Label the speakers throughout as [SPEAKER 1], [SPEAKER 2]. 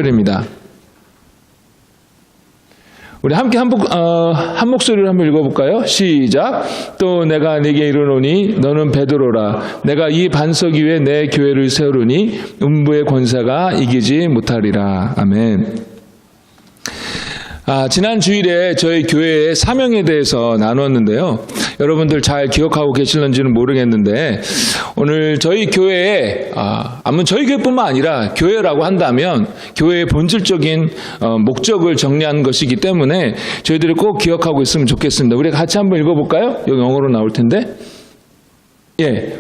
[SPEAKER 1] 입니다. 우리 함께 한 목소리로 한번 읽어볼까요? 시작. 또 내가 네게 이르노니 너는 베드로라. 내가 이 반석 위에 내 교회를 세우리니 음부의 권세가 이기지 못하리라. 아멘. 지난 주일에 저희 교회의 사명에 대해서 나눴는데요. 여러분들 잘 기억하고 계실는지는 모르겠는데 오늘 저희 교회에 아무 저희 교회뿐만 아니라 교회라고 한다면 교회의 본질적인 목적을 정리한 것이기 때문에 저희들이 꼭 기억하고 있으면 좋겠습니다. 우리 같이 한번 읽어볼까요? 여기 영어로 나올 텐데.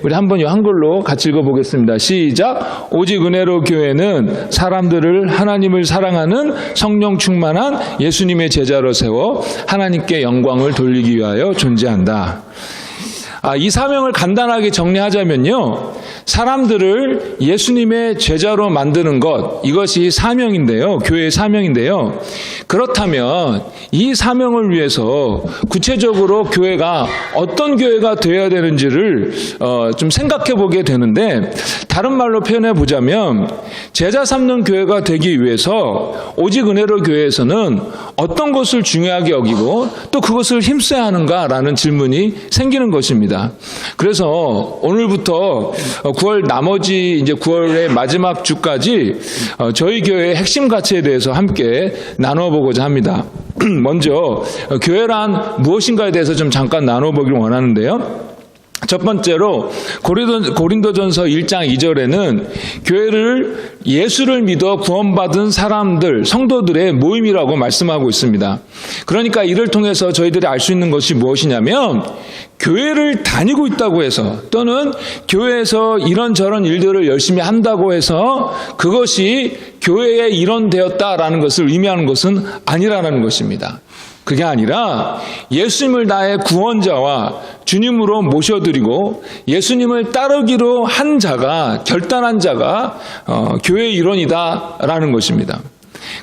[SPEAKER 1] 우리 한번 한글로 같이 읽어보겠습니다. 시작. 오직 은혜로 교회는 사람들을 하나님을 사랑하는 성령 충만한 예수님의 제자로 세워 하나님께 영광을 돌리기 위하여 존재한다. 이 사명을 간단하게 정리하자면요. 사람들을 예수님의 제자로 만드는 것, 이것이 사명인데요. 교회의 사명인데요. 그렇다면 이 사명을 위해서 구체적으로 교회가 어떤 교회가 되어야 되는지를 좀 생각해 보게 되는데, 다른 말로 표현해 보자면 제자 삼는 교회가 되기 위해서 오직 은혜로 교회에서는 어떤 것을 중요하게 여기고 또 그것을 힘써야 하는가라는 질문이 생기는 것입니다. 그래서 오늘부터 9월 나머지 이제 9월의 마지막 주까지 저희 교회의 핵심 가치에 대해서 함께 나눠보고자 합니다. 먼저 교회란 무엇인가에 대해서 좀 잠깐 나눠보기를 원하는데요. 첫 번째로 고린도전서 1장 2절에는 교회를 예수를 믿어 구원받은 사람들, 성도들의 모임이라고 말씀하고 있습니다. 그러니까 이를 통해서 저희들이 알 수 있는 것이 무엇이냐면 교회를 다니고 있다고 해서 또는 교회에서 이런저런 일들을 열심히 한다고 해서 그것이 교회의 일원되었다라는 것을 의미하는 것은 아니라는 것입니다. 그게 아니라 예수님을 나의 구원자와 주님으로 모셔드리고 예수님을 따르기로 한 자가, 결단한 자가 교회의 일원이다라는 것입니다.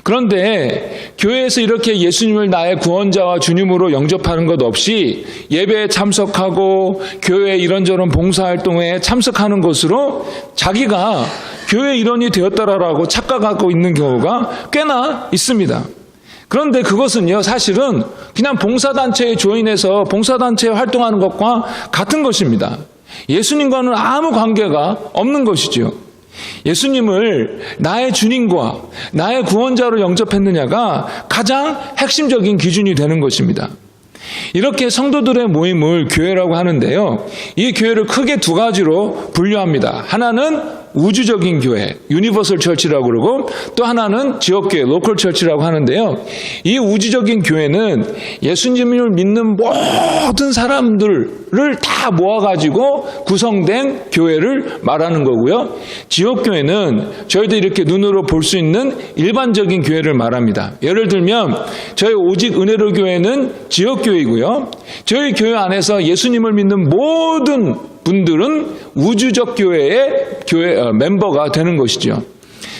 [SPEAKER 1] 그런데 교회에서 이렇게 예수님을 나의 구원자와 주님으로 영접하는 것 없이 예배에 참석하고 교회 이런저런 봉사활동에 참석하는 것으로 자기가 교회의 일원이 되었다라고 착각하고 있는 경우가 꽤나 있습니다. 그런데 그것은요, 사실은 그냥 봉사단체에 조인해서 봉사단체에 활동하는 것과 같은 것입니다. 예수님과는 아무 관계가 없는 것이죠. 예수님을 나의 주님과 나의 구원자로 영접했느냐가 가장 핵심적인 기준이 되는 것입니다. 이렇게 성도들의 모임을 교회라고 하는데요. 이 교회를 크게 두 가지로 분류합니다. 하나는 우주적인 교회, 유니버설 처치라고 그러고 또 하나는 지역교회, 로컬 처치라고 하는데요. 이 우주적인 교회는 예수님을 믿는 모든 사람들을 다 모아가지고 구성된 교회를 말하는 거고요. 지역교회는 저희도 이렇게 눈으로 볼 수 있는 일반적인 교회를 말합니다. 예를 들면 저희 오직 은혜로 교회는 지역교회이고요. 저희 교회 안에서 예수님을 믿는 모든 분들은 우주적 교회의 멤버가 되는 것이죠.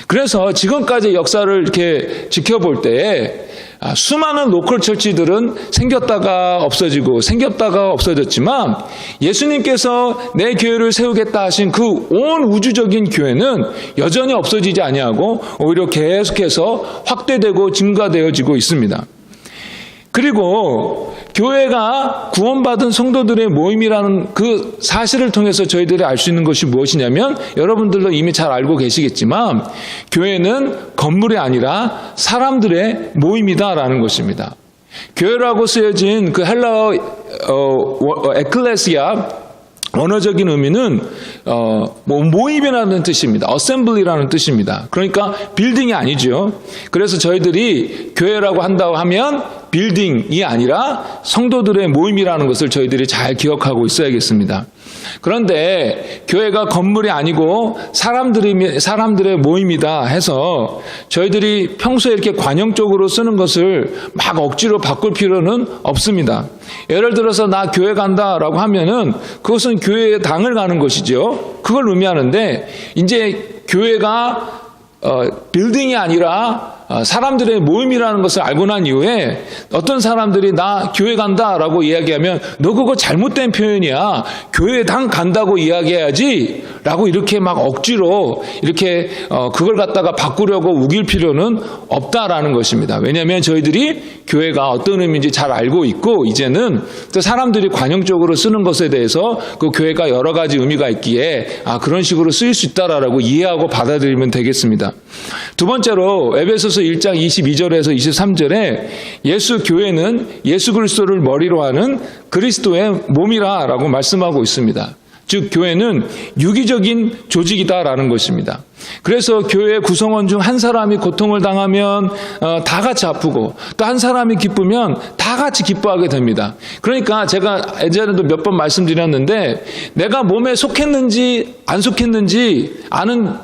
[SPEAKER 1] 그래서 지금까지 역사를 이렇게 지켜볼 때 수많은 로컬 처치들은 생겼다가 없어졌지만 예수님께서 내 교회를 세우겠다 하신 그 온 우주적인 교회는 여전히 없어지지 아니하고 오히려 계속해서 확대되고 증가되어지고 있습니다. 그리고 교회가 구원받은 성도들의 모임이라는 그 사실을 통해서 저희들이 알 수 있는 것이 무엇이냐면 여러분들도 이미 잘 알고 계시겠지만 교회는 건물이 아니라 사람들의 모임이다라는 것입니다. 교회라고 쓰여진 그 헬라어 에클레시아 원어적인 의미는 모임이라는 뜻입니다. 어셈블리라는 뜻입니다. 그러니까 빌딩이 아니죠. 그래서 저희들이 교회라고 한다고 하면 빌딩이 아니라 성도들의 모임이라는 것을 저희들이 잘 기억하고 있어야겠습니다. 그런데 교회가 건물이 아니고 사람들의 모임이다 해서 저희들이 평소에 이렇게 관용적으로 쓰는 것을 막 억지로 바꿀 필요는 없습니다. 예를 들어서 나 교회 간다라고 하면은 그것은 교회의 당을 가는 것이죠. 그걸 의미하는데 이제 교회가 빌딩이 아니라 사람들의 모임이라는 것을 알고 난 이후에 어떤 사람들이 나 교회 간다라고 이야기하면 너 그거 잘못된 표현이야. 교회당 간다고 이야기해야지 라고 이렇게 막 억지로 이렇게 그걸 갖다가 바꾸려고 우길 필요는 없다라는 것입니다. 왜냐하면 저희들이 교회가 어떤 의미인지 잘 알고 있고 이제는 또 사람들이 관용적으로 쓰는 것에 대해서 그 교회가 여러 가지 의미가 있기에 그런 식으로 쓰일 수 있다라고 이해하고 받아들이면 되겠습니다. 두 번째로 에베소서 1장 22절에서 23절에 예수 교회는 예수 그리스도를 머리로 하는 그리스도의 몸이라고 말씀하고 있습니다. 즉 교회는 유기적인 조직이다라는 것입니다. 그래서 교회 구성원 중 한 사람이 고통을 당하면 다 같이 아프고 또 한 사람이 기쁘면 다 같이 기뻐하게 됩니다. 그러니까 제가 예전에도 몇 번 말씀드렸는데 내가 몸에 속했는지 안 속했는지 아는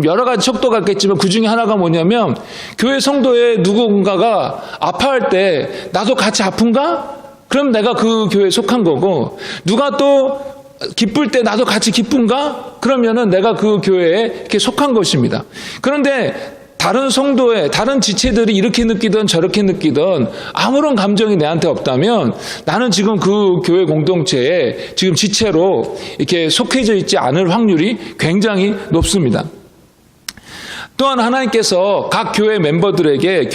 [SPEAKER 1] 여러 가지 척도가 있겠지만 그 중에 하나가 뭐냐면 교회 성도의 누군가가 아파할 때 나도 같이 아픈가? 그럼 내가 그 교회에 속한 거고 누가 또 기쁠 때 나도 같이 기쁜가? 그러면은 내가 그 교회에 이렇게 속한 것입니다. 그런데 다른 성도의 다른 지체들이 이렇게 느끼든 저렇게 느끼든 아무런 감정이 내한테 없다면 나는 지금 그 교회 공동체에 지금 지체로 이렇게 속해져 있지 않을 확률이 굉장히 높습니다. 또한 하나님께서 각 교회 멤버들에게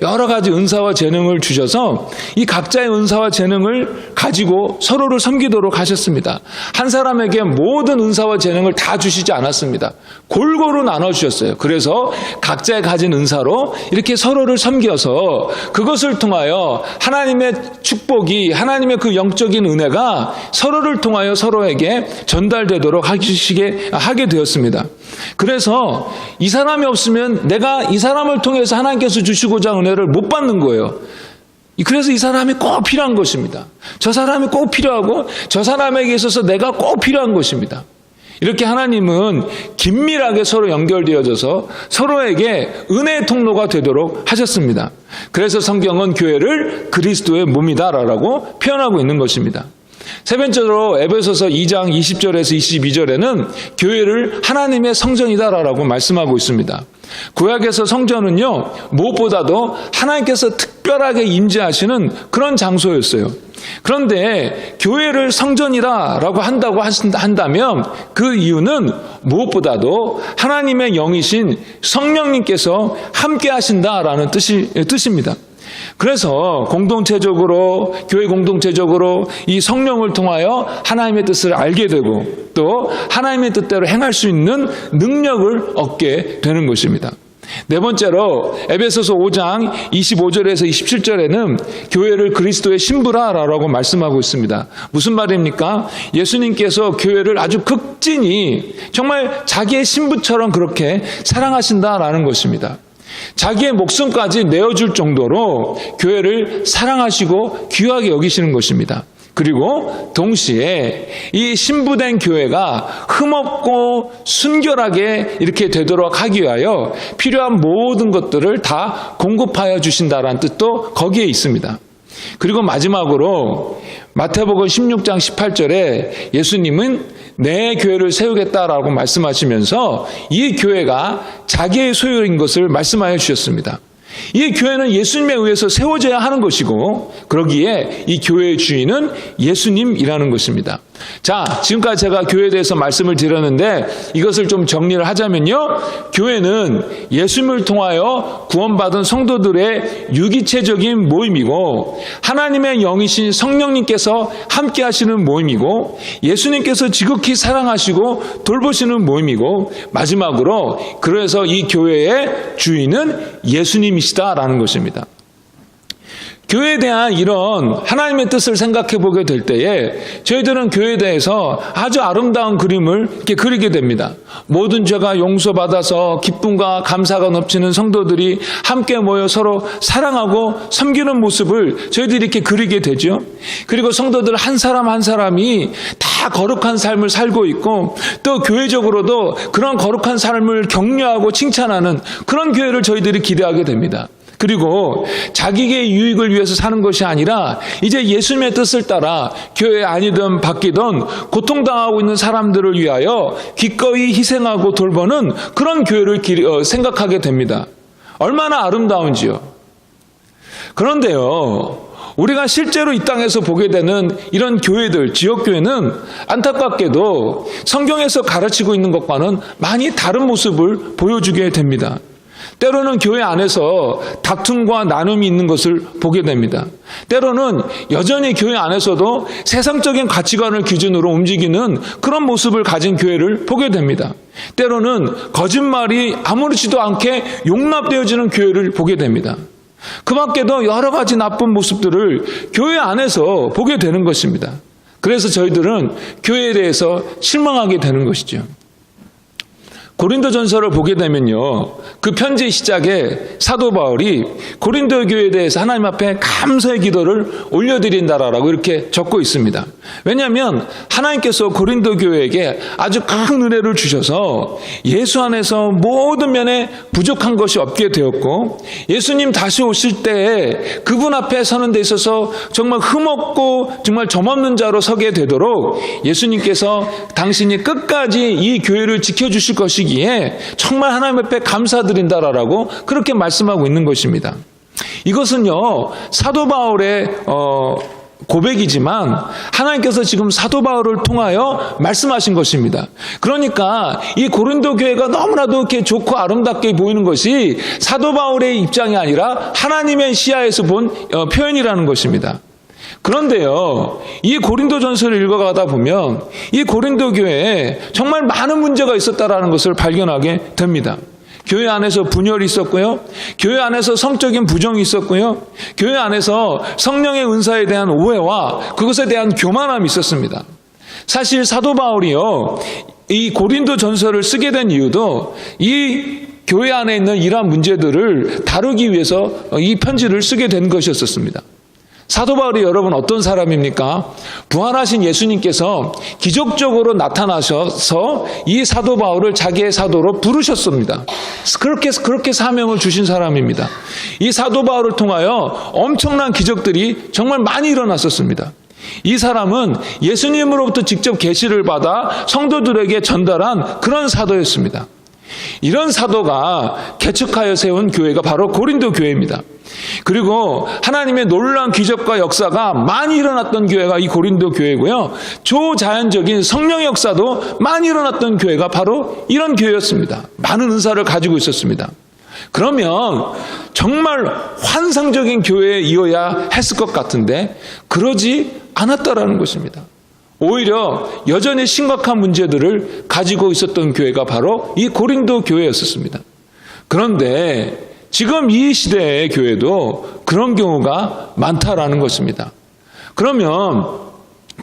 [SPEAKER 1] 여러 가지 은사와 재능을 주셔서 이 각자의 은사와 재능을 가지고 서로를 섬기도록 하셨습니다. 한 사람에게 모든 은사와 재능을 다 주시지 않았습니다. 골고루 나눠주셨어요. 그래서 각자의 가진 은사로 이렇게 서로를 섬겨서 그것을 통하여 하나님의 축복이 하나님의 그 영적인 은혜가 서로를 통하여 서로에게 전달되도록 하게 되었습니다. 그래서 이 사람이 없으면 내가 이 사람을 통해서 하나님께서 주시고자 하는 은혜를 못 받는 거예요. 그래서 이 사람이 꼭 필요한 것입니다. 저 사람이 꼭 필요하고 저 사람에게 있어서 내가 꼭 필요한 것입니다. 이렇게 하나님은 긴밀하게 서로 연결되어져서 서로에게 은혜의 통로가 되도록 하셨습니다. 그래서 성경은 교회를 그리스도의 몸이다라고 표현하고 있는 것입니다. 세 번째로 에베소서 2장 20절에서 22절에는 교회를 하나님의 성전이다라고 말씀하고 있습니다. 구약에서 성전은요 무엇보다도 하나님께서 특별하게 임재하시는 그런 장소였어요. 그런데 교회를 성전이라고 한다면 그 이유는 무엇보다도 하나님의 영이신 성령님께서 함께 하신다라는 뜻입니다. 그래서 교회 공동체적으로 이 성령을 통하여 하나님의 뜻을 알게 되고 또 하나님의 뜻대로 행할 수 있는 능력을 얻게 되는 것입니다. 네 번째로 에베소서 5장 25절에서 27절에는 교회를 그리스도의 신부라라고 말씀하고 있습니다. 무슨 말입니까? 예수님께서 교회를 아주 극진히 정말 자기의 신부처럼 그렇게 사랑하신다라는 것입니다. 자기의 목숨까지 내어줄 정도로 교회를 사랑하시고 귀하게 여기시는 것입니다. 그리고 동시에 이 신부된 교회가 흠없고 순결하게 이렇게 되도록 하기 위하여 필요한 모든 것들을 다 공급하여 주신다라는 뜻도 거기에 있습니다. 그리고 마지막으로 마태복음 16장 18절에 예수님은 내 교회를 세우겠다라고 말씀하시면서 이 교회가 자기의 소유인 것을 말씀하여 주셨습니다. 이 교회는 예수님에 의해서 세워져야 하는 것이고 그러기에 이 교회의 주인은 예수님이라는 것입니다. 자, 지금까지 제가 교회에 대해서 말씀을 드렸는데 이것을 좀 정리를 하자면요. 교회는 예수님을 통하여 구원받은 성도들의 유기체적인 모임이고 하나님의 영이신 성령님께서 함께 하시는 모임이고 예수님께서 지극히 사랑하시고 돌보시는 모임이고 마지막으로 그래서 이 교회의 주인은 예수님이시다라는 것입니다. 교회에 대한 이런 하나님의 뜻을 생각해 보게 될 때에 저희들은 교회에 대해서 아주 아름다운 그림을 이렇게 그리게 됩니다. 모든 죄가 용서받아서 기쁨과 감사가 넘치는 성도들이 함께 모여 서로 사랑하고 섬기는 모습을 저희들이 이렇게 그리게 되죠. 그리고 성도들 한 사람 한 사람이 다 거룩한 삶을 살고 있고 또 교회적으로도 그런 거룩한 삶을 격려하고 칭찬하는 그런 교회를 저희들이 기대하게 됩니다. 그리고 자기의 유익을 위해서 사는 것이 아니라 이제 예수님의 뜻을 따라 교회 아니든 밖이든 고통당하고 있는 사람들을 위하여 기꺼이 희생하고 돌보는 그런 교회를 생각하게 됩니다. 얼마나 아름다운지요. 그런데요, 우리가 실제로 이 땅에서 보게 되는 이런 교회들, 지역교회는 안타깝게도 성경에서 가르치고 있는 것과는 많이 다른 모습을 보여주게 됩니다. 때로는 교회 안에서 다툼과 나눔이 있는 것을 보게 됩니다. 때로는 여전히 교회 안에서도 세상적인 가치관을 기준으로 움직이는 그런 모습을 가진 교회를 보게 됩니다. 때로는 거짓말이 아무렇지도 않게 용납되어지는 교회를 보게 됩니다. 그 밖에도 여러 가지 나쁜 모습들을 교회 안에서 보게 되는 것입니다. 그래서 저희들은 교회에 대해서 실망하게 되는 것이죠. 고린도전서를 보게 되면요, 그 편지 시작에 사도 바울이 고린도 교회에 대해서 하나님 앞에 감사의 기도를 올려드린다라고 이렇게 적고 있습니다. 왜냐하면 하나님께서 고린도 교회에게 아주 큰 은혜를 주셔서 예수 안에서 모든 면에 부족한 것이 없게 되었고, 예수님 다시 오실 때에 그분 앞에 서는 데 있어서 정말 흠없고 정말 점없는 자로 서게 되도록 예수님께서 당신이 끝까지 이 교회를 지켜주실 것이기에 정말 하나님 앞에 감사드린다라고 그렇게 말씀하고 있는 것입니다. 이것은요, 사도 바울의 고백이지만 하나님께서 지금 사도 바울을 통하여 말씀하신 것입니다. 그러니까 이 고린도 교회가 너무나도 이렇게 좋고 아름답게 보이는 것이 사도 바울의 입장이 아니라 하나님의 시야에서 본 표현이라는 것입니다. 그런데요, 이 고린도전서를 읽어가다 보면 이 고린도 교회에 정말 많은 문제가 있었다라는 것을 발견하게 됩니다. 교회 안에서 분열이 있었고요, 교회 안에서 성적인 부정이 있었고요, 교회 안에서 성령의 은사에 대한 오해와 그것에 대한 교만함이 있었습니다. 사실 사도 바울이요, 이 고린도전서를 쓰게 된 이유도 이 교회 안에 있는 이러한 문제들을 다루기 위해서 이 편지를 쓰게 된 것이었습니다. 사도 바울이 여러분 어떤 사람입니까? 부활하신 예수님께서 기적적으로 나타나셔서 이 사도 바울을 자기의 사도로 부르셨습니다. 그렇게 사명을 주신 사람입니다. 이 사도 바울을 통하여 엄청난 기적들이 정말 많이 일어났었습니다. 이 사람은 예수님으로부터 직접 계시를 받아 성도들에게 전달한 그런 사도였습니다. 이런 사도가 개척하여 세운 교회가 바로 고린도 교회입니다. 그리고 하나님의 놀라운 기적과 역사가 많이 일어났던 교회가 이 고린도 교회고요, 초자연적인 성령의 역사도 많이 일어났던 교회가 바로 이런 교회였습니다. 많은 은사를 가지고 있었습니다. 그러면 정말 환상적인 교회이어야 했을 것 같은데 그러지 않았다라는 것입니다. 오히려 여전히 심각한 문제들을 가지고 있었던 교회가 바로 이 고린도 교회였었습니다. 그런데 지금 이 시대의 교회도 그런 경우가 많다라는 것입니다. 그러면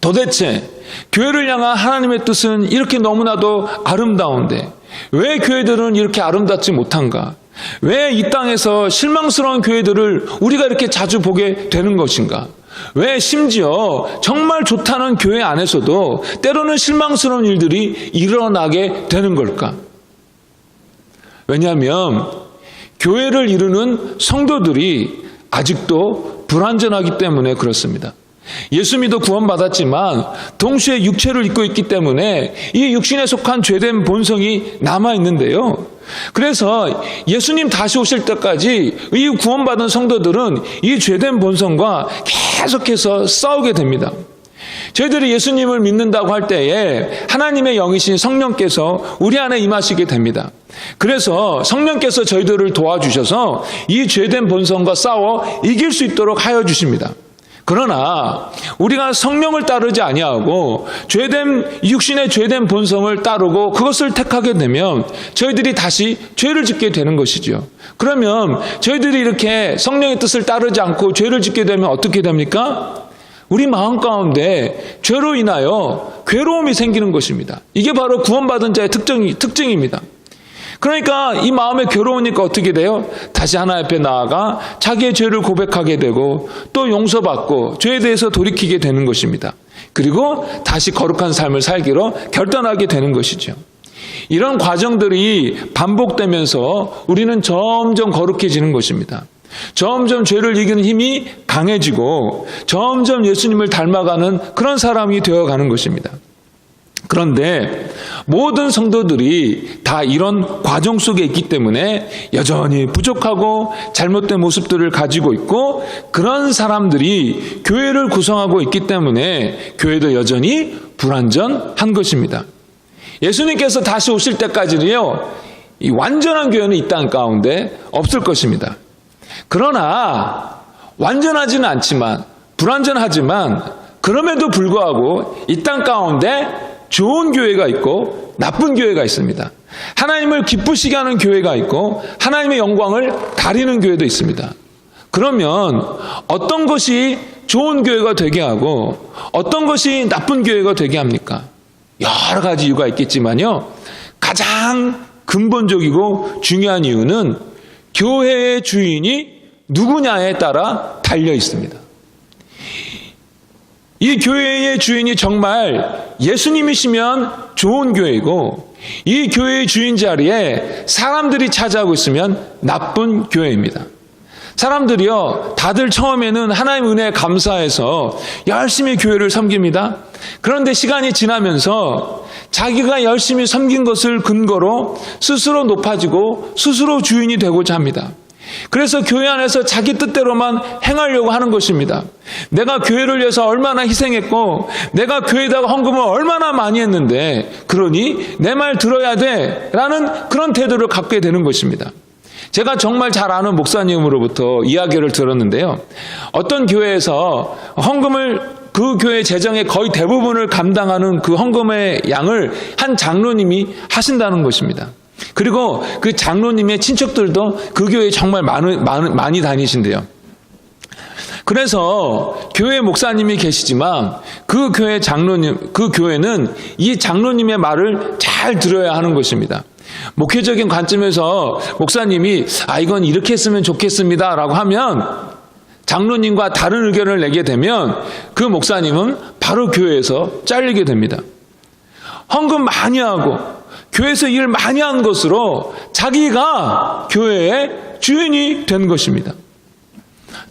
[SPEAKER 1] 도대체 교회를 향한 하나님의 뜻은 이렇게 너무나도 아름다운데 왜 교회들은 이렇게 아름답지 못한가? 왜 이 땅에서 실망스러운 교회들을 우리가 이렇게 자주 보게 되는 것인가? 왜 심지어 정말 좋다는 교회 안에서도 때로는 실망스러운 일들이 일어나게 되는 걸까? 왜냐하면 교회를 이루는 성도들이 아직도 불완전하기 때문에 그렇습니다. 예수 믿어 구원받았지만 동시에 육체를 입고 있기 때문에 이 육신에 속한 죄된 본성이 남아있는데요. 그래서 예수님 다시 오실 때까지 이 구원받은 성도들은 이 죄된 본성과 계속해서 싸우게 됩니다. 저희들이 예수님을 믿는다고 할 때에 하나님의 영이신 성령께서 우리 안에 임하시게 됩니다. 그래서 성령께서 저희들을 도와주셔서 이 죄된 본성과 싸워 이길 수 있도록 하여 주십니다. 그러나 우리가 성령을 따르지 아니하고 육신의 죄된 본성을 따르고 그것을 택하게 되면 저희들이 다시 죄를 짓게 되는 것이죠. 그러면 저희들이 이렇게 성령의 뜻을 따르지 않고 죄를 짓게 되면 어떻게 됩니까? 우리 마음 가운데 죄로 인하여 괴로움이 생기는 것입니다. 이게 바로 구원받은 자의 특징입니다. 그러니까 이 마음에 괴로우니까 어떻게 돼요? 다시 하나님 앞에 나아가 자기의 죄를 고백하게 되고 또 용서받고 죄에 대해서 돌이키게 되는 것입니다. 그리고 다시 거룩한 삶을 살기로 결단하게 되는 것이죠. 이런 과정들이 반복되면서 우리는 점점 거룩해지는 것입니다. 점점 죄를 이기는 힘이 강해지고 점점 예수님을 닮아가는 그런 사람이 되어가는 것입니다. 그런데 모든 성도들이 다 이런 과정 속에 있기 때문에 여전히 부족하고 잘못된 모습들을 가지고 있고, 그런 사람들이 교회를 구성하고 있기 때문에 교회도 여전히 불완전한 것입니다. 예수님께서 다시 오실 때까지는요, 이 완전한 교회는 이 땅 가운데 없을 것입니다. 그러나 완전하지는 않지만, 불완전하지만, 그럼에도 불구하고 이 땅 가운데 좋은 교회가 있고 나쁜 교회가 있습니다. 하나님을 기쁘시게 하는 교회가 있고 하나님의 영광을 가리는 교회도 있습니다. 그러면 어떤 것이 좋은 교회가 되게 하고 어떤 것이 나쁜 교회가 되게 합니까? 여러 가지 이유가 있겠지만요, 가장 근본적이고 중요한 이유는 교회의 주인이 누구냐에 따라 달려 있습니다. 이 교회의 주인이 정말 예수님이시면 좋은 교회이고, 이 교회의 주인 자리에 사람들이 차지하고 있으면 나쁜 교회입니다. 사람들이요, 다들 처음에는 하나님의 은혜에 감사해서 열심히 교회를 섬깁니다. 그런데 시간이 지나면서 자기가 열심히 섬긴 것을 근거로 스스로 높아지고 스스로 주인이 되고자 합니다. 그래서 교회 안에서 자기 뜻대로만 행하려고 하는 것입니다. 내가 교회를 위해서 얼마나 희생했고 내가 교회에다가 헌금을 얼마나 많이 했는데, 그러니 내 말 들어야 돼 라는 그런 태도를 갖게 되는 것입니다. 제가 정말 잘 아는 목사님으로부터 이야기를 들었는데요, 어떤 교회에서 헌금을, 그 교회 재정의 거의 대부분을 감당하는 그 헌금의 양을 한 장로님이 하신다는 것입니다. 그리고 그 장로님의 친척들도 그 교회에 정말 많이 다니신대요. 그래서 교회 목사님이 계시지만 그 교회 장로님, 그 교회는 이 장로님의 말을 잘 들어야 하는 것입니다. 목회적인 관점에서 목사님이 이건 이렇게 했으면 좋겠습니다 라고 하면, 장로님과 다른 의견을 내게 되면 그 목사님은 바로 교회에서 잘리게 됩니다. 헌금 많이 하고 교회에서 일 많이 한 것으로 자기가 교회의 주인이 된 것입니다.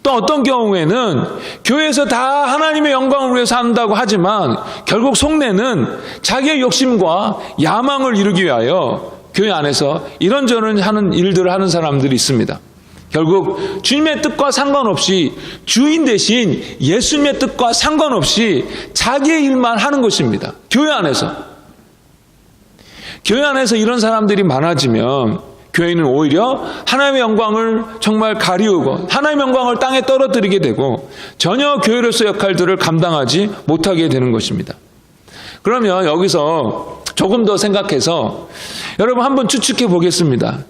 [SPEAKER 1] 또 어떤 경우에는 교회에서 다 하나님의 영광을 위해서 한다고 하지만 결국 속내는 자기의 욕심과 야망을 이루기 위하여 교회 안에서 이런저런 하는 일들을 하는 사람들이 있습니다. 결국 주님의 뜻과 상관없이, 주인 대신 예수님의 뜻과 상관없이 자기의 일만 하는 것입니다. 교회 안에서 이런 사람들이 많아지면 교회는 오히려 하나님의 영광을 정말 가리우고 하나님의 영광을 땅에 떨어뜨리게 되고 전혀 교회로서의 역할들을 감당하지 못하게 되는 것입니다. 그러면 여기서 조금 더 생각해서 여러분 한번 추측해 보겠습니다.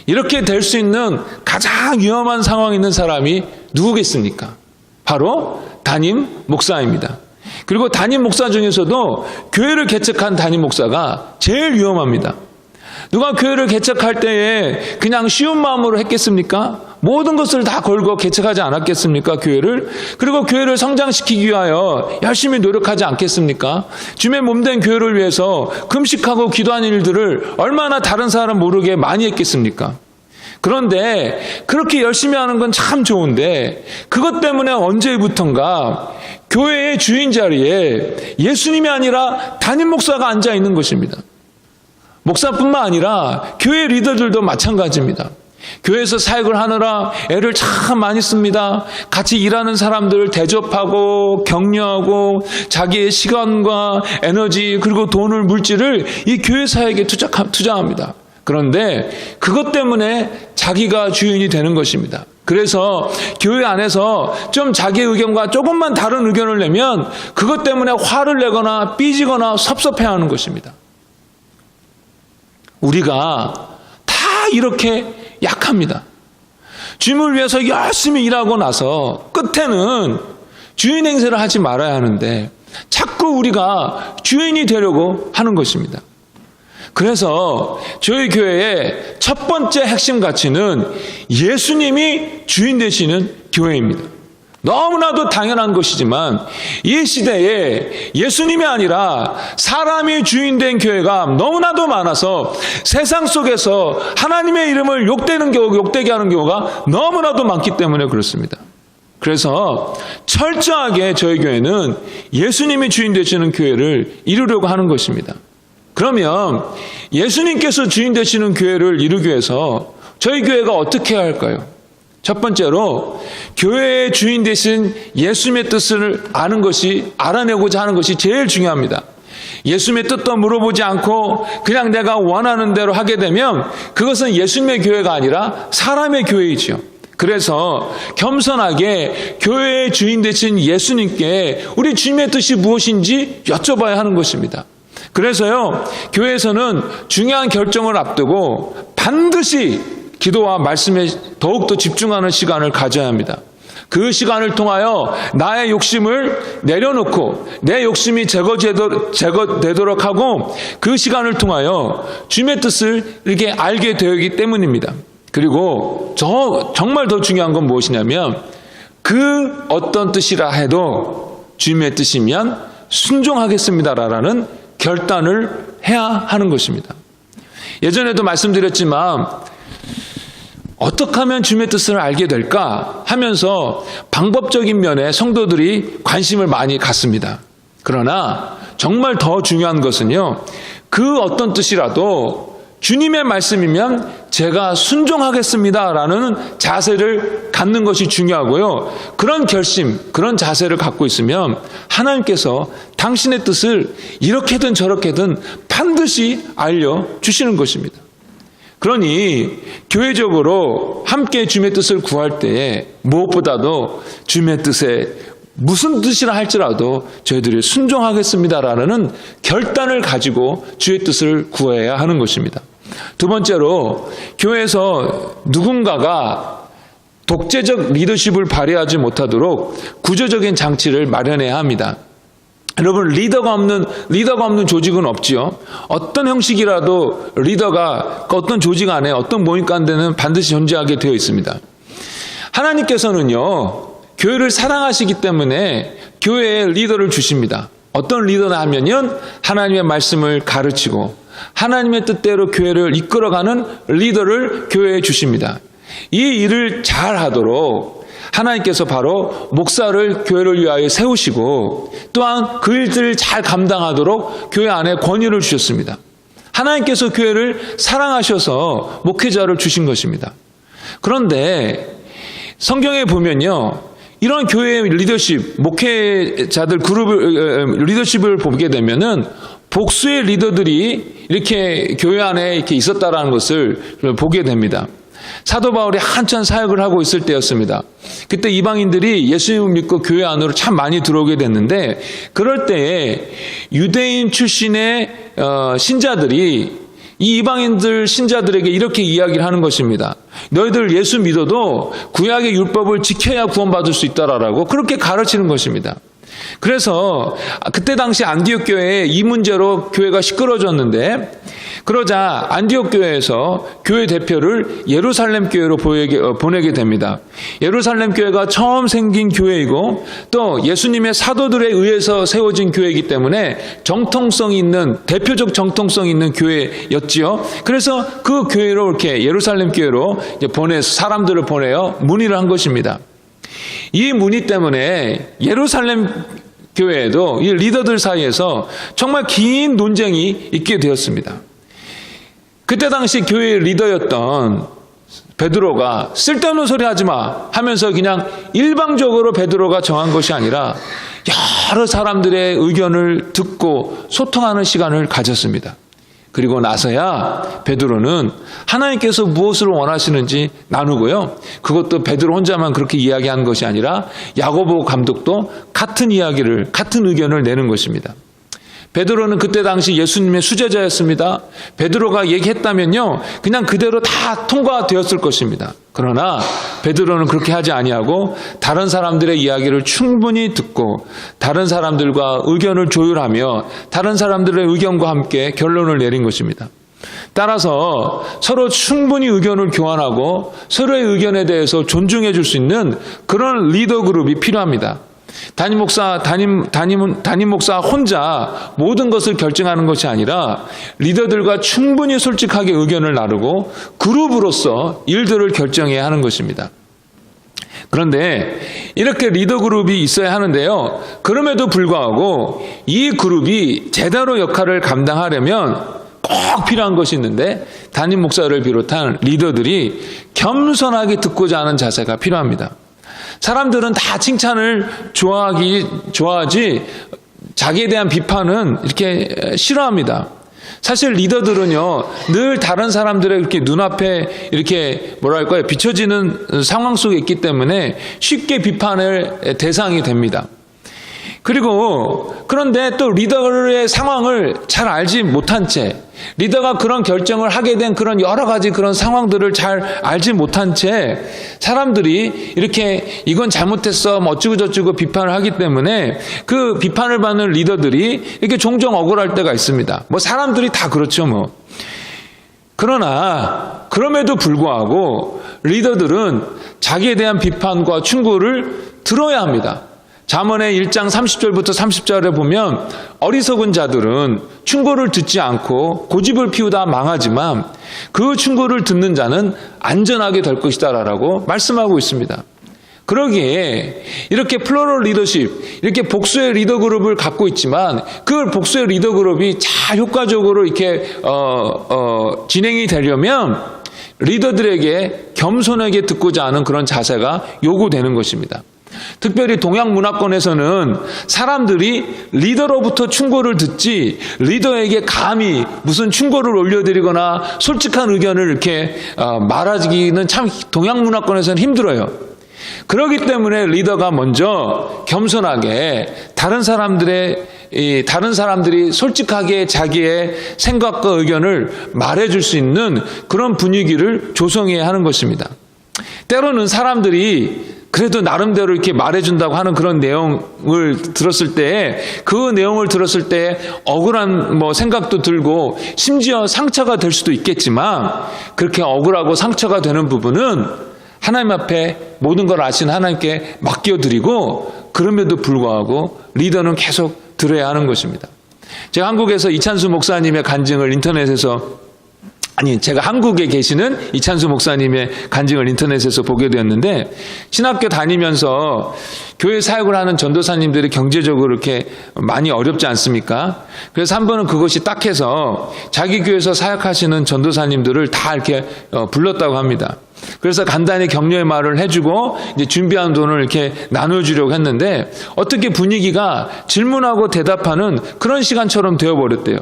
[SPEAKER 1] 이렇게 될 수 있는 가장 위험한 상황에 있는 사람이 누구겠습니까? 바로 담임 목사입니다. 그리고 담임 목사 중에서도 교회를 개척한 담임 목사가 제일 위험합니다. 누가 교회를 개척할 때에 그냥 쉬운 마음으로 했겠습니까? 모든 것을 다 걸고 개척하지 않았겠습니까? 교회를. 그리고 교회를 성장시키기 위하여 열심히 노력하지 않겠습니까? 주님의 몸된 교회를 위해서 금식하고 기도하는 일들을 얼마나 다른 사람 모르게 많이 했겠습니까? 그런데 그렇게 열심히 하는 건 참 좋은데, 그것 때문에 언제부턴가 교회의 주인 자리에 예수님이 아니라 담임 목사가 앉아 있는 것입니다. 목사뿐만 아니라 교회 리더들도 마찬가지입니다. 교회에서 사역을 하느라 애를 참 많이 씁니다. 같이 일하는 사람들을 대접하고 격려하고 자기의 시간과 에너지 그리고 돈을, 물질을 이 교회 사역에 투자합니다. 그런데 그것 때문에 자기가 주인이 되는 것입니다. 그래서 교회 안에서 좀 자기의 의견과 조금만 다른 의견을 내면 그것 때문에 화를 내거나 삐지거나 섭섭해하는 것입니다. 우리가 다 이렇게 약합니다. 주님을 위해서 열심히 일하고 나서 끝에는 주인 행세를 하지 말아야 하는데 자꾸 우리가 주인이 되려고 하는 것입니다. 그래서 저희 교회의 첫 번째 핵심 가치는 예수님이 주인 되시는 교회입니다. 너무나도 당연한 것이지만 이 시대에 예수님이 아니라 사람이 주인된 교회가 너무나도 많아서 세상 속에서 하나님의 이름을 욕되게 하는 경우가 너무나도 많기 때문에 그렇습니다. 그래서 철저하게 저희 교회는 예수님이 주인 되시는 교회를 이루려고 하는 것입니다. 그러면 예수님께서 주인 되시는 교회를 이루기 위해서 저희 교회가 어떻게 해야 할까요? 첫 번째로 교회의 주인 되신 예수님의 뜻을 알아내고자 하는 것이 제일 중요합니다. 예수님의 뜻도 물어보지 않고 그냥 내가 원하는 대로 하게 되면 그것은 예수님의 교회가 아니라 사람의 교회이지요. 그래서 겸손하게 교회의 주인 되신 예수님께 우리 주님의 뜻이 무엇인지 여쭤봐야 하는 것입니다. 그래서요, 교회에서는 중요한 결정을 앞두고 반드시 기도와 말씀에 더욱더 집중하는 시간을 가져야 합니다. 그 시간을 통하여 나의 욕심을 내려놓고 내 욕심이 제거되도록 하고 그 시간을 통하여 주님의 뜻을 이렇게 알게 되기 때문입니다. 그리고 정말 더 중요한 건 무엇이냐면 그 어떤 뜻이라 해도 주님의 뜻이면 순종하겠습니다라는 결단을 해야 하는 것입니다. 예전에도 말씀드렸지만 어떻게 하면 주님의 뜻을 알게 될까 하면서 방법적인 면에 성도들이 관심을 많이 갖습니다. 그러나 정말 더 중요한 것은요, 그 어떤 뜻이라도 주님의 말씀이면 제가 순종하겠습니다라는 자세를 갖는 것이 중요하고요. 그런 결심, 그런 자세를 갖고 있으면 하나님께서 당신의 뜻을 이렇게든 저렇게든 반드시 알려주시는 것입니다. 그러니 교회적으로 함께 주님의 뜻을 구할 때에 무엇보다도 주님의 뜻에 무슨 뜻이라 할지라도 저희들이 순종하겠습니다라는 결단을 가지고 주의 뜻을 구해야 하는 것입니다. 두 번째로 교회에서 누군가가 독재적 리더십을 발휘하지 못하도록 구조적인 장치를 마련해야 합니다. 여러분, 리더가 없는 조직은 없지요. 어떤 형식이라도 리더가 어떤 조직 안에 어떤 모임 가운데는 반드시 존재하게 되어 있습니다. 하나님께서는요, 교회를 사랑하시기 때문에 교회에 리더를 주십니다. 어떤 리더나 하면요, 하나님의 말씀을 가르치고 하나님의 뜻대로 교회를 이끌어가는 리더를 교회에 주십니다. 이 일을 잘 하도록 하나님께서 바로 목사를 교회를 위하여 세우시고 또한 그 일들을 잘 감당하도록 교회 안에 권위를 주셨습니다. 하나님께서 교회를 사랑하셔서 목회자를 주신 것입니다. 그런데 성경에 보면요, 이런 교회의 리더십, 목회자들 그룹을 리더십을 보게 되면은 복수의 리더들이 이렇게 교회 안에 이렇게 있었다라는 것을 보게 됩니다. 사도 바울이 한참 사역을 하고 있을 때였습니다. 그때 이방인들이 예수님을 믿고 교회 안으로 참 많이 들어오게 됐는데, 그럴 때에 유대인 출신의 신자들이 이 이방인들 신자들에게 이렇게 이야기를 하는 것입니다. 너희들 예수 믿어도 구약의 율법을 지켜야 구원받을 수 있다라고 그렇게 가르치는 것입니다. 그래서 그때 당시 안디옥 교회에 이 문제로 교회가 시끄러졌는데, 그러자 안디옥 교회에서 교회 대표를 예루살렘 교회로 보내게 됩니다. 예루살렘 교회가 처음 생긴 교회이고 또 예수님의 사도들에 의해서 세워진 교회이기 때문에 정통성이 있는, 대표적 정통성이 있는 교회였지요. 그래서 그 교회로 이렇게 예루살렘 교회로 사람들을 보내어 문의를 한 것입니다. 이 문의 때문에 예루살렘 교회에도 이 리더들 사이에서 정말 긴 논쟁이 있게 되었습니다. 그때 당시 교회의 리더였던 베드로가 쓸데없는 소리 하지 마 하면서 그냥 일방적으로 베드로가 정한 것이 아니라 여러 사람들의 의견을 듣고 소통하는 시간을 가졌습니다. 그리고 나서야 베드로는 하나님께서 무엇을 원하시는지 나누고요. 그것도 베드로 혼자만 그렇게 이야기한 것이 아니라 야고보 감독도 같은 의견을 내는 것입니다. 베드로는 그때 당시 예수님의 수제자였습니다. 베드로가 얘기했다면요, 그냥 그대로 다 통과되었을 것입니다. 그러나 베드로는 그렇게 하지 아니하고 다른 사람들의 이야기를 충분히 듣고 다른 사람들과 의견을 조율하며 다른 사람들의 의견과 함께 결론을 내린 것입니다. 따라서 서로 충분히 의견을 교환하고 서로의 의견에 대해서 존중해 줄 수 있는 그런 리더 그룹이 필요합니다. 담임 목사 혼자 모든 것을 결정하는 것이 아니라 리더들과 충분히 솔직하게 의견을 나누고 그룹으로서 일들을 결정해야 하는 것입니다. 그런데 이렇게 리더 그룹이 있어야 하는데요. 그럼에도 불구하고 이 그룹이 제대로 역할을 감당하려면 꼭 필요한 것이 있는데 담임 목사를 비롯한 리더들이 겸손하게 듣고자 하는 자세가 필요합니다. 사람들은 다 칭찬을 좋아하지 자기에 대한 비판은 이렇게 싫어합니다. 사실 리더들은요, 늘 다른 사람들의 이렇게 눈앞에 이렇게 뭐랄까요, 비춰지는 상황 속에 있기 때문에 쉽게 비판의 대상이 됩니다. 그런데 또 리더의 상황을 잘 알지 못한 채, 리더가 그런 결정을 하게 된 그런 여러 가지 그런 상황들을 잘 알지 못한 채 사람들이 이렇게 이건 잘못했어, 뭐 어쩌고저쩌고 비판을 하기 때문에 그 비판을 받는 리더들이 이렇게 종종 억울할 때가 있습니다. 뭐 사람들이 다 그렇죠, 뭐. 그러나 그럼에도 불구하고 리더들은 자기에 대한 비판과 충고를 들어야 합니다. 잠언의 1장 30절부터 30절에 보면 어리석은 자들은 충고를 듣지 않고 고집을 피우다 망하지만 그 충고를 듣는 자는 안전하게 될 것이다 라고 말씀하고 있습니다. 그러기에 이렇게 플로럴 리더십, 이렇게 복수의 리더 그룹을 갖고 있지만 그 복수의 리더 그룹이 잘 효과적으로 이렇게 진행이 되려면 리더들에게 겸손하게 듣고자 하는 그런 자세가 요구되는 것입니다. 특별히 동양 문화권에서는 사람들이 리더로부터 충고를 듣지 리더에게 감히 무슨 충고를 올려드리거나 솔직한 의견을 이렇게 말하기는 참 동양 문화권에서는 힘들어요. 그렇기 때문에 리더가 먼저 겸손하게 다른 사람들이 솔직하게 자기의 생각과 의견을 말해줄 수 있는 그런 분위기를 조성해야 하는 것입니다. 때로는 사람들이 그래도 나름대로 이렇게 말해준다고 하는 그런 내용을 들었을 때, 그 내용을 들었을 때 억울한 생각도 들고 심지어 상처가 될 수도 있겠지만, 그렇게 억울하고 상처가 되는 부분은 하나님 앞에 모든 걸 아신 하나님께 맡겨드리고, 그럼에도 불구하고 리더는 계속 들어야 하는 것입니다. 제가 한국에서 이찬수 목사님의 간증을 제가 한국에 계시는 이찬수 목사님의 간증을 인터넷에서 보게 되었는데, 신학교 다니면서 교회 사역을 하는 전도사님들이 경제적으로 이렇게 많이 어렵지 않습니까? 그래서 한 번은 그것이 딱해서 자기 교회에서 사역하시는 전도사님들을 다 이렇게 불렀다고 합니다. 그래서 간단히 격려의 말을 해주고 이제 준비한 돈을 이렇게 나눠주려고 했는데 어떻게 분위기가 질문하고 대답하는 그런 시간처럼 되어버렸대요.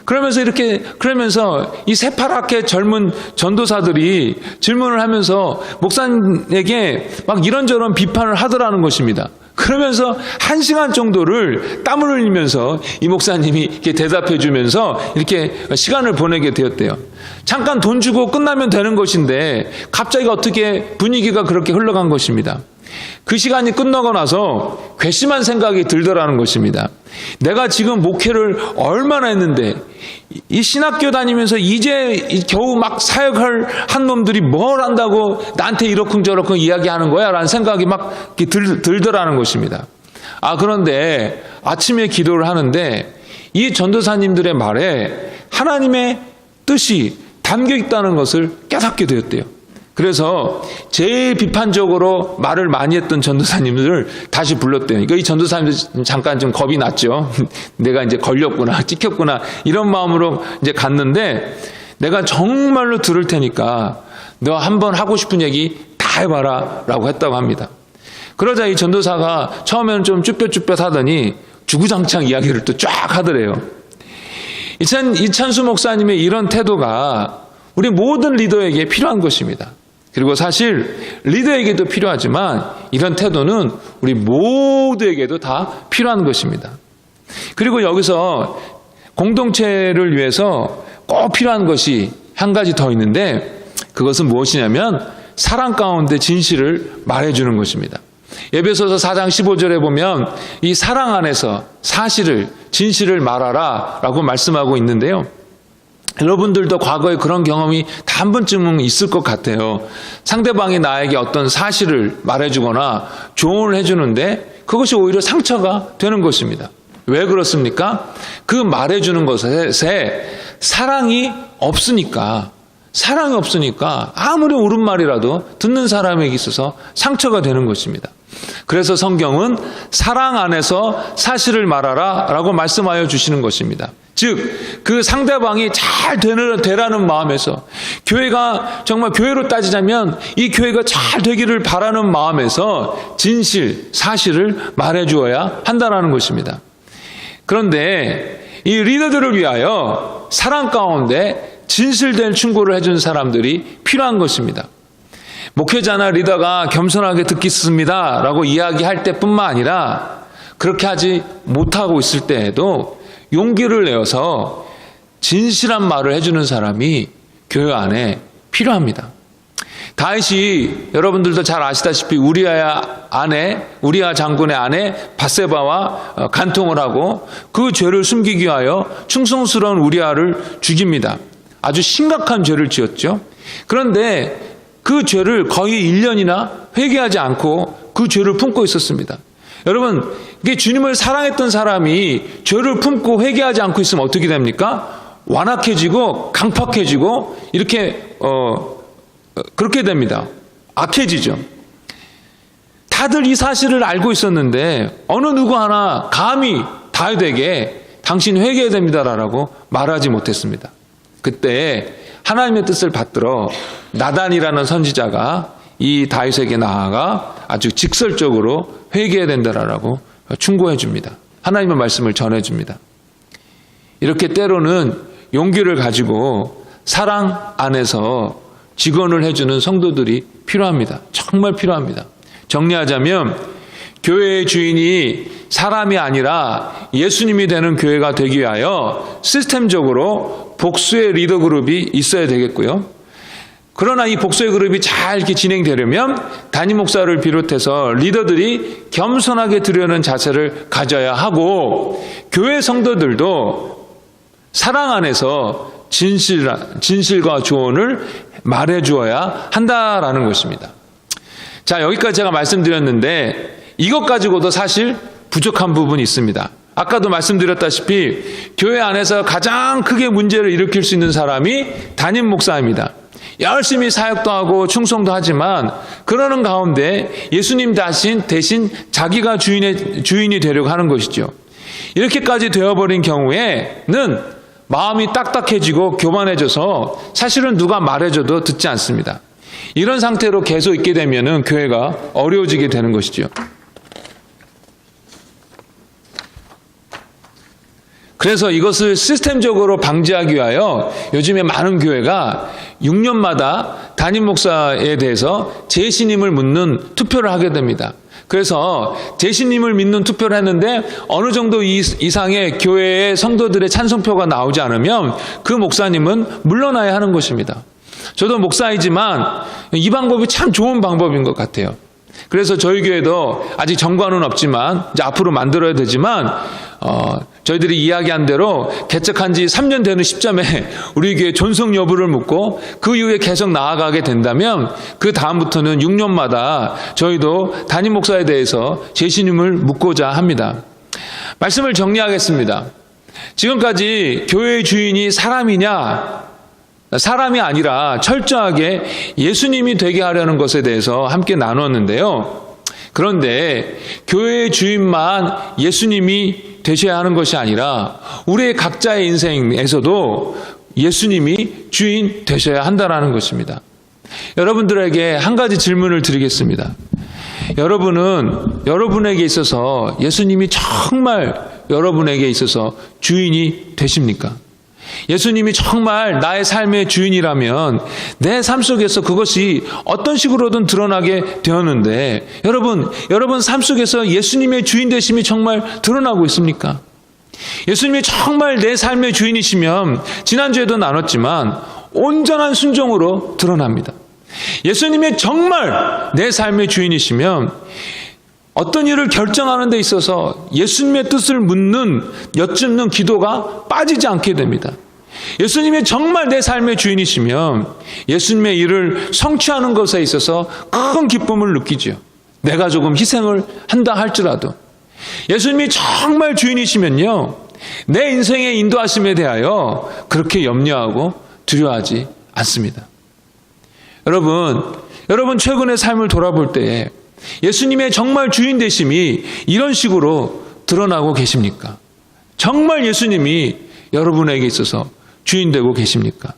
[SPEAKER 1] 그러면서 이 새파랗게 젊은 전도사들이 질문을 하면서 목사님에게 막 이런저런 비판을 하더라는 것입니다. 그러면서 1시간 정도를 땀을 흘리면서 이 목사님이 이렇게 대답해 주면서 이렇게 시간을 보내게 되었대요. 잠깐 돈 주고 끝나면 되는 것인데 갑자기 어떻게 분위기가 그렇게 흘러간 것입니다. 그 시간이 끝나고 나서 괘씸한 생각이 들더라는 것입니다. 내가 지금 목회를 얼마나 했는데 이 신학교 다니면서 이제 겨우 막 사역을 한 놈들이 뭘 한다고 나한테 이러쿵저러쿵 이야기하는 거야 라는 생각이 막 들더라는 것입니다. 그런데 아침에 기도를 하는데 이 전도사님들의 말에 하나님의 뜻이 담겨 있다는 것을 깨닫게 되었대요. 그래서 제일 비판적으로 말을 많이 했던 전도사님들을 다시 불렀대요. 그러니까 이 전도사님들 잠깐 좀 겁이 났죠. 내가 이제 걸렸구나, 찍혔구나 이런 마음으로 이제 갔는데, 내가 정말로 들을 테니까 너 한번 하고 싶은 얘기 다 해봐라 라고 했다고 합니다. 그러자 이 전도사가 처음에는 좀 쭈뼛쭈뼛 하더니 주구장창 이야기를 또 쫙 하더래요. 이찬수 목사님의 이런 태도가 우리 모든 리더에게 필요한 것입니다. 그리고 사실 리더에게도 필요하지만 이런 태도는 우리 모두에게도 다 필요한 것입니다. 그리고 여기서 공동체를 위해서 꼭 필요한 것이 한 가지 더 있는데, 그것은 무엇이냐면 사랑 가운데 진실을 말해주는 것입니다. 에베소서 4장 15절에 보면 이 사랑 안에서 진실을 말하라 라고 말씀하고 있는데요. 여러분들도 과거에 그런 경험이 다 한 번쯤은 있을 것 같아요. 상대방이 나에게 어떤 사실을 말해주거나 조언을 해주는데 그것이 오히려 상처가 되는 것입니다. 왜 그렇습니까? 그 말해주는 것에 사랑이 없으니까, 사랑이 없으니까 아무리 옳은 말이라도 듣는 사람에게 있어서 상처가 되는 것입니다. 그래서 성경은 사랑 안에서 사실을 말하라 라고 말씀하여 주시는 것입니다. 즉, 그 상대방이 잘 되라는 마음에서, 교회가 정말 교회로 따지자면 이 교회가 잘 되기를 바라는 마음에서 진실, 사실을 말해 주어야 한다는 것입니다. 그런데 이 리더들을 위하여 사랑 가운데 진실된 충고를 해준 사람들이 필요한 것입니다. 목회자나 리더가 겸손하게 듣겠습니다 라고 이야기할 때뿐만 아니라 그렇게 하지 못하고 있을 때에도 용기를 내어서 진실한 말을 해주는 사람이 교회 안에 필요합니다. 다윗이 여러분들도 잘 아시다시피 우리아 장군의 아내 밧세바와 간통을 하고 그 죄를 숨기기 위하여 충성스러운 우리아를 죽입니다. 아주 심각한 죄를 지었죠. 그런데 그 죄를 거의 1년이나 회개하지 않고 그 죄를 품고 있었습니다. 여러분, 이게 주님을 사랑했던 사람이 죄를 품고 회개하지 않고 있으면 어떻게 됩니까? 완악해지고 강팍해지고 이렇게 그렇게 됩니다. 악해지죠. 다들 이 사실을 알고 있었는데 어느 누구 하나 감히 다윗에게 당신 회개해야 됩니다라고 말하지 못했습니다. 그때 하나님의 뜻을 받들어 나단이라는 선지자가 이 다윗에게 나아가 아주 직설적으로 회개해야 된다라고 충고해 줍니다. 하나님의 말씀을 전해 줍니다. 이렇게 때로는 용기를 가지고 사랑 안에서 직언을 해주는 성도들이 필요합니다. 정말 필요합니다. 정리하자면 교회의 주인이 사람이 아니라 예수님이 되는 교회가 되기 위하여 시스템적으로 복수의 리더 그룹이 있어야 되겠고요. 그러나 이 복수의 그룹이 잘 이렇게 진행되려면 담임 목사를 비롯해서 리더들이 겸손하게 들으려는 자세를 가져야 하고 교회 성도들도 사랑 안에서 진실과 조언을 말해 주어야 한다라는 것입니다. 자, 여기까지 제가 말씀드렸는데 이것 가지고도 사실 부족한 부분이 있습니다. 아까도 말씀드렸다시피 교회 안에서 가장 크게 문제를 일으킬 수 있는 사람이 담임 목사입니다. 열심히 사역도 하고 충성도 하지만 그러는 가운데 예수님 대신 자기가 주인이 되려고 하는 것이죠. 이렇게까지 되어버린 경우에는 마음이 딱딱해지고 교만해져서 사실은 누가 말해줘도 듣지 않습니다. 이런 상태로 계속 있게 되면 교회가 어려워지게 되는 것이죠. 그래서 이것을 시스템적으로 방지하기 위하여 요즘에 많은 교회가 6년마다 담임 목사에 대해서 재신임을 묻는 투표를 하게 됩니다. 그래서 재신임을 믿는 투표를 했는데 어느 정도 이상의 교회의 성도들의 찬성표가 나오지 않으면 그 목사님은 물러나야 하는 것입니다. 저도 목사이지만 이 방법이 참 좋은 방법인 것 같아요. 그래서 저희 교회도 아직 정관은 없지만 이제 앞으로 만들어야 되지만 저희들이 이야기한 대로 개척한 지 3년 되는 시점에 우리 교회 존속 여부를 묻고 그 이후에 계속 나아가게 된다면 그 다음부터는 6년마다 저희도 담임 목사에 대해서 재신임을 묻고자 합니다. 말씀을 정리하겠습니다. 지금까지 교회의 주인이 사람이 아니라 철저하게 예수님이 되게 하려는 것에 대해서 함께 나누었는데요. 그런데 교회의 주인만 예수님이 되셔야 하는 것이 아니라 우리의 각자의 인생에서도 예수님이 주인 되셔야 한다는 것입니다. 여러분들에게 한 가지 질문을 드리겠습니다. 여러분에게 있어서 예수님이 정말 여러분에게 있어서 주인이 되십니까? 예수님이 정말 나의 삶의 주인이라면 내 삶 속에서 그것이 어떤 식으로든 드러나게 되었는데 여러분 삶 속에서 예수님의 주인 되심이 정말 드러나고 있습니까? 예수님이 정말 내 삶의 주인이시면 지난주에도 나눴지만 온전한 순종으로 드러납니다. 예수님이 정말 내 삶의 주인이시면 어떤 일을 결정하는 데 있어서 예수님의 뜻을 여쭙는 기도가 빠지지 않게 됩니다. 예수님이 정말 내 삶의 주인이시면 예수님의 일을 성취하는 것에 있어서 큰 기쁨을 느끼죠. 내가 조금 희생을 한다 할지라도. 예수님이 정말 주인이시면요, 내 인생의 인도하심에 대하여 그렇게 염려하고 두려워하지 않습니다. 여러분 최근의 삶을 돌아볼 때 예수님의 정말 주인 되심이 이런 식으로 드러나고 계십니까? 정말 예수님이 여러분에게 있어서 주인 되고 계십니까?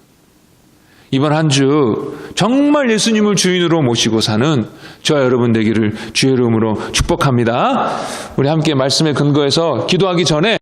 [SPEAKER 1] 이번 한 주 정말 예수님을 주인으로 모시고 사는 저와 여러분 되기를 주의 이름으로 축복합니다. 우리 함께 말씀에 근거해서 기도하기 전에